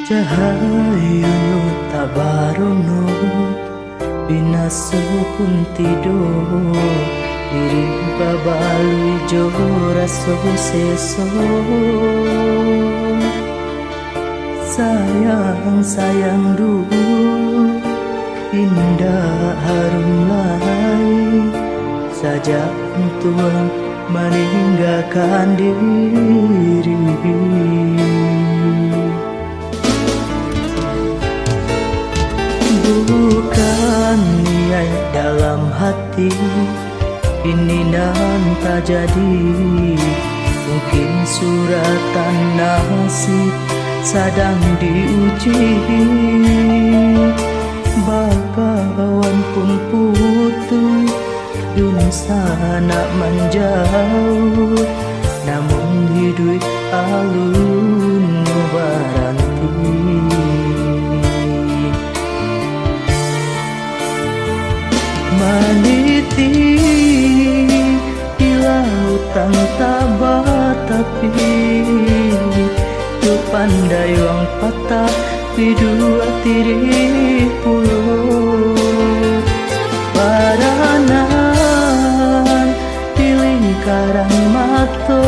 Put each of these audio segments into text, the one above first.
Cahayu nu tabarono binaso pun tidur diri babalui jo raso seso. Sayang sayang dulu indah harum lain saja Tuhan meninggalkan diri. Bukan niat dalam hati ini nan tak jadi, mungkin suratan nasib sedang diuji. Bakawan pun putus dun sana menjauh, namun hidup alun baranti. Meniti di lautan tabat tapi tu pandai wang patah di dua tiri pulau padanan di lingkaran matahari.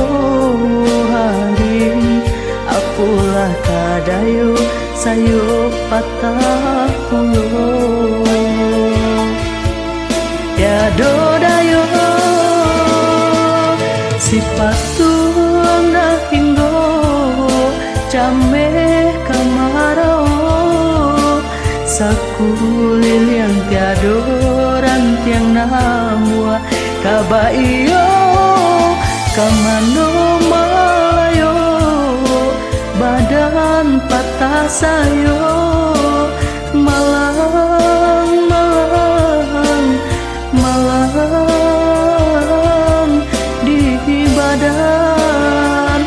Apulah kadayo sayo patah pulau ya dodayo sifat tuang na hinggo came kamarao sakulil yang tiado rantiang namua kabaiyo kamano malayo badan patah sayo malang di badan.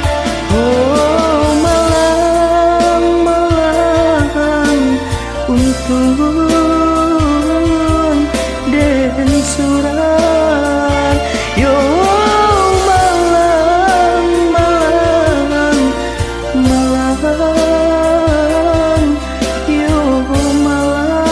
Oh malang untuk den surat yo malang yo malang.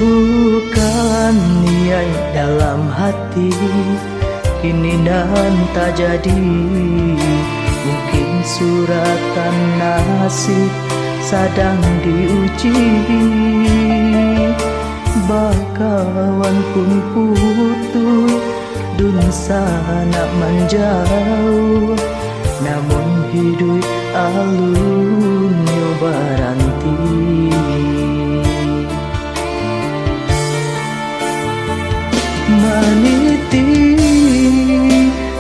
Bukan niat dalam hati kini dan tak jadi, mungkin suratan nasib sedang diuji. Bakawan pun putus dun sana menjauh, namun hidup alun yo baranti. Meniti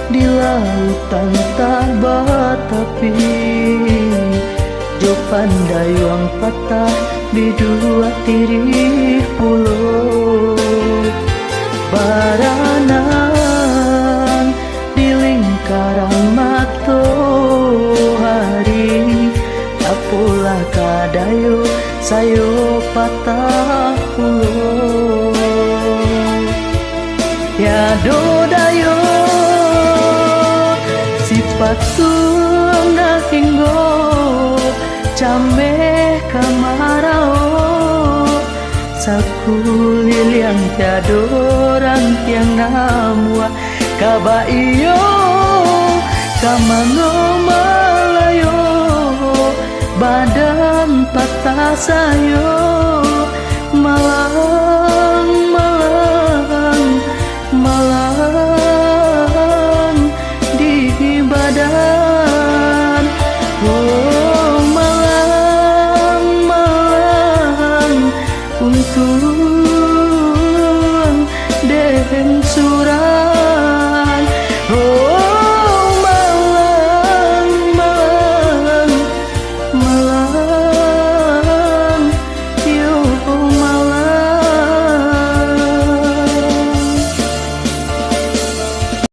di lautan tabat tapi jo pandai wang patah di dua tiri pulau baranan di lingkaran matahari. Apulah kadayo sayo patah pulau ya dodayo sifat tuang na hinggo came kamarao sakulil yang tiado rantiang namua kabaiyo kamano malayo badan patah sayo malah